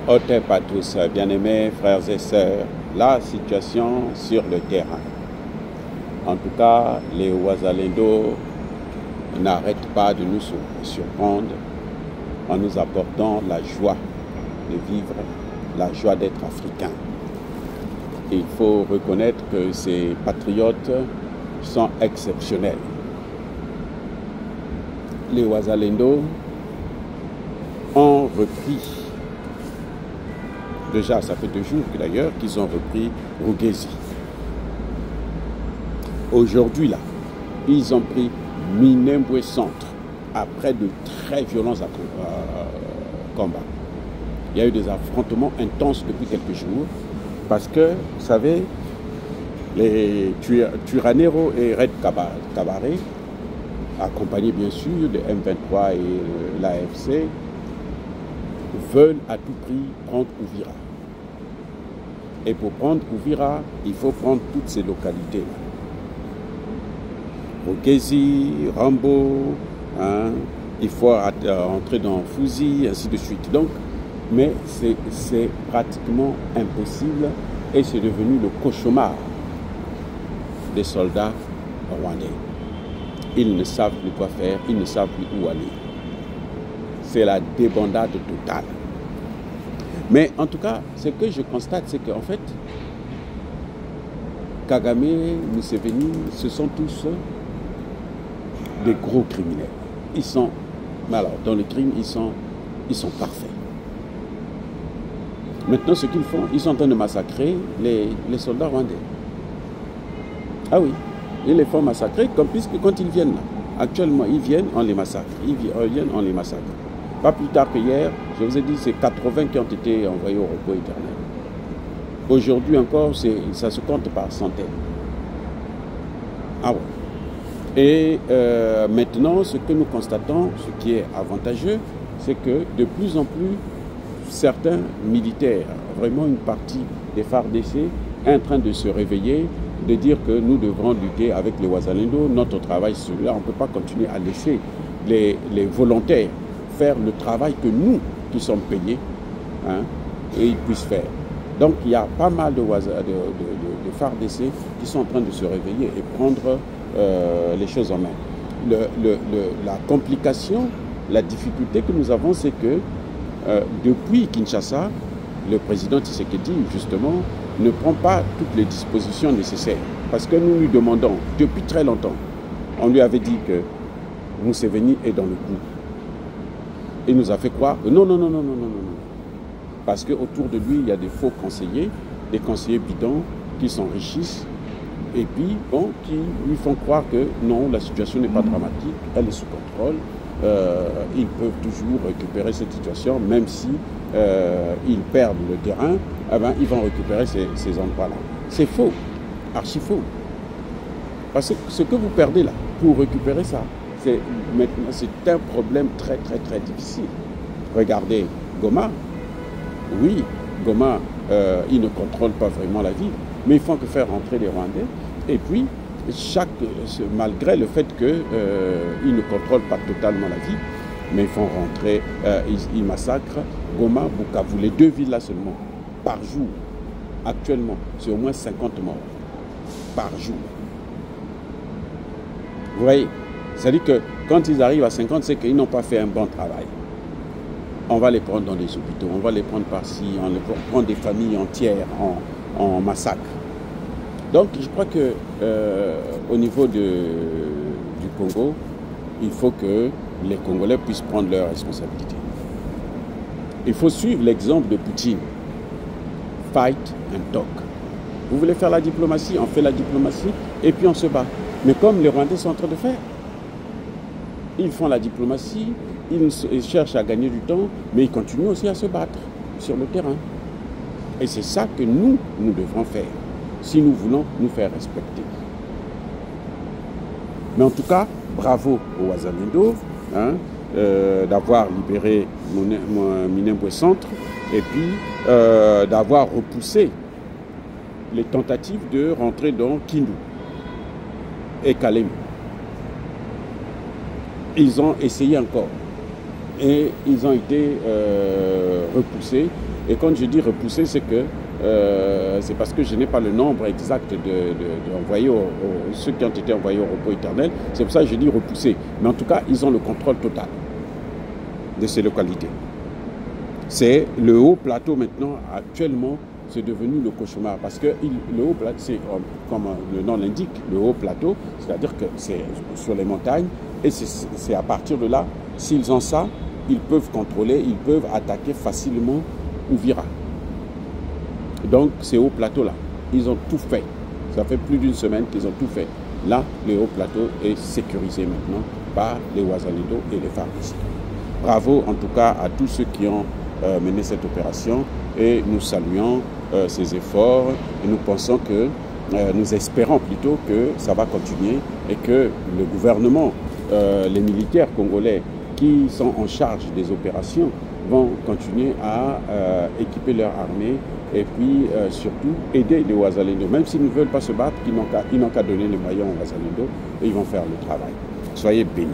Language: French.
Hotep à tous, bien-aimés frères et sœurs, la situation sur le terrain. En tout cas, les Wazalendo n'arrêtent pas de nous surprendre en nous apportant la joie de vivre, la joie d'être africain. Il faut reconnaître que ces patriotes sont exceptionnels. Les Wazalendo ont repris, déjà ça fait 2 jours d'ailleurs qu'ils ont repris Rugezi. Aujourd'hui là, ils ont pris Minembwe Centre après de très violents combats. Il y a eu des affrontements intenses depuis quelques jours parce que, vous savez, les Turanero et Red Cabaret, accompagnés bien sûr de M23 et l'AFC, veulent à tout prix prendre Uvira. Et pour prendre Uvira, il faut prendre toutes ces localités-là. Rugezi, Rambo, il faut entrer dans Fouzi, ainsi de suite. Donc, mais c'est pratiquement impossible et c'est devenu le cauchemar des soldats rwandais. Ils ne savent plus quoi faire, ils ne savent plus où aller. C'est la débandade totale. Mais en tout cas, ce que je constate, c'est qu'en fait, Kagame, Museveni, ce sont tous des gros criminels. Ils sont, alors, dans le crime, ils sont parfaits. Maintenant, ce qu'ils font, ils sont en train de massacrer les soldats rwandais. Ah oui, ils les font massacrer, puisque quand ils viennent là, actuellement, ils viennent, on les massacre. Ils viennent, on les massacre. Pas plus tard que hier, je vous ai dit, c'est 80 qui ont été envoyés au repos éternel. Aujourd'hui encore, ça se compte par centaines. Ah ouais. Et maintenant, ce que nous constatons, ce qui est avantageux, c'est que de plus en plus, certains militaires, vraiment une partie des FARDC, est en train de se réveiller, de dire que nous devrons lutter avec les Wazalendo. Notre travail, celui-là, on ne peut pas continuer à laisser les volontaires faire le travail que nous, qui sommes payés, et ils puissent faire. Donc il y a pas mal de FARDC qui sont en train de se réveiller et prendre les choses en main. La complication, la difficulté que nous avons, c'est que depuis Kinshasa, le président Tshisekedi, justement, ne prend pas toutes les dispositions nécessaires. Parce que nous lui demandons, depuis très longtemps, on lui avait dit que Museveni est dans le coup. Il nous a fait croire que non. Parce qu'autour de lui, il y a des faux conseillers, des conseillers bidons qui s'enrichissent et puis, bon, qui lui font croire que non, la situation n'est pas dramatique, elle est sous contrôle. Ils peuvent toujours récupérer cette situation, même si ils perdent le terrain, eh ben, ils vont récupérer ces endroits-là. C'est faux, archi faux. Parce que ce que vous perdez là, pour récupérer ça, maintenant, c'est un problème très difficile. Regardez Goma. Oui, Goma, il ne contrôle pas vraiment la ville, mais ils font que faire rentrer les Rwandais. Et puis, malgré le fait qu'ils ne contrôlent pas totalement la ville, mais ils font rentrer, ils massacrent Goma, Bukavu, les 2 villes là seulement, par jour. Actuellement, c'est au moins 50 morts par jour. Vous voyez? C'est-à-dire que quand ils arrivent à 50, c'est qu'ils n'ont pas fait un bon travail. On va les prendre dans les hôpitaux, on va les prendre par-ci, on prend des familles entières en massacre. Donc je crois que au niveau du Congo, il faut que les Congolais puissent prendre leurs responsabilités. Il faut suivre l'exemple de Poutine. Fight and talk. Vous voulez faire la diplomatie, on fait la diplomatie et puis on se bat. Mais comme les Rwandais sont en train de faire, ils font la diplomatie, ils cherchent à gagner du temps, mais ils continuent aussi à se battre sur le terrain. Et c'est ça que nous devrons faire, si nous voulons nous faire respecter. Mais en tout cas, bravo aux Wazalendo d'avoir libéré Minembwe Centre et puis d'avoir repoussé les tentatives de rentrer dans Kindu et Kalemi. Ils ont essayé encore et ils ont été repoussés Et quand je dis repousser, c'est que c'est parce que je n'ai pas le nombre exact d'envoyés, ceux qui ont été envoyés au repos éternel. C'est pour ça que je dis repousser. Mais en tout cas, ils ont le contrôle total de ces localités. C'est le haut plateau maintenant, actuellement, c'est devenu le cauchemar. Parce que le haut plateau, c'est comme le nom l'indique, le haut plateau, c'est-à-dire que c'est sur les montagnes. Et c'est à partir de là, s'ils ont ça, ils peuvent contrôler, ils peuvent attaquer facilement Uvira. Donc, ces hauts plateaux-là, ils ont tout fait. Ça fait plus d'une semaine qu'ils ont tout fait. Là, le haut plateau est sécurisé maintenant par les Wazalendo et les FARDC. Bravo en tout cas à tous ceux qui ont mené cette opération et nous saluons ces efforts et nous pensons que, nous espérons plutôt que ça va continuer et que le gouvernement, les militaires congolais qui sont en charge des opérations vont continuer à équiper leur armée et puis surtout aider les Wazalendo. Même s'ils ne veulent pas se battre, ils n'ont qu'à donner les moyens aux Wazalendo et ils vont faire le travail. Soyez bénis.